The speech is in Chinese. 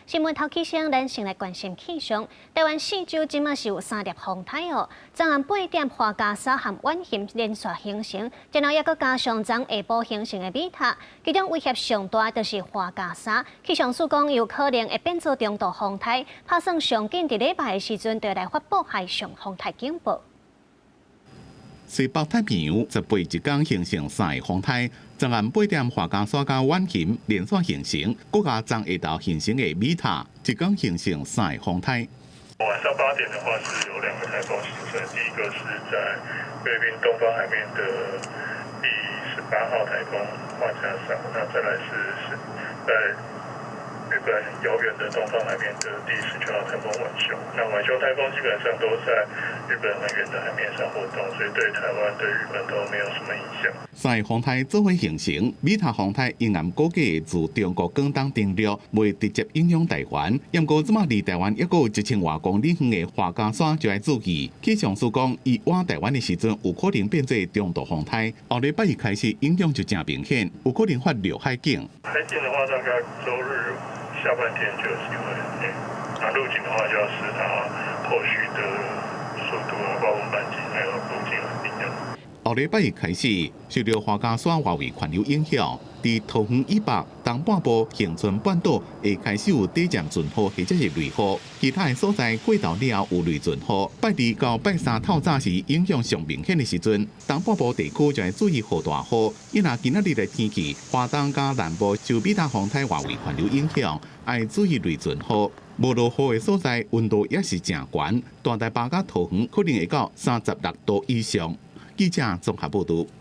新闻头起先，咱先来关心气象。台湾四周今麦是有3粒风台哦，昨暗8点花加沙和晚蚬连续形成，然后也搁加上昨下晡形成的米塔，其中威胁上大就是花加沙。气象署讲有可能会变做中度风台，打算上紧伫礼拜的时阵就来发布海上风台警报。西北太平洋18日天形成3个风台，昨暗8点花加沙加晚蚬连续形成，搁加昨下昼形成的米塔，一共形成3个风台。晚上8点的话是有2个台风形成，第一个是在菲律宾东方海面的第18号台风花加沙，那再来是在日本遥远的东方海面的第19号台风晚熊。那晚熊台风基本上都在日本很远的海面上活动，所以对台湾、对日本都没有什么影响。3个风台做伙形成，米塔风台因暗估计自中国广东登陆，未直接影响台湾。不过，即马离台湾抑阁有1000多公里远的花加沙就要注意。气象署讲，伊往台湾的时阵有可能变做中度风台，后礼拜一开始影响就真明显，有可能发陆海警。海警的话，大概周日下半天就有机会。那陆警的话，就要视它后续的速度啊、暴风半径还有路径而定的。后礼拜一开始，受到花加沙外围环流影响，伫桃园以北东半部恒春半岛会开始有短暂阵雨或者是雷雨，其他的所在过昼了后有雷阵雨。拜二到拜三透早时影响上明显的时阵，东半部地区就要注意下大雨。因若今仔日的天气，华东加南部受米塔风台外围环流影响，要注意雷阵雨。无落雨的所在，温度也是真悬，大台北甲桃园可能会到36度以上。记者综合报道。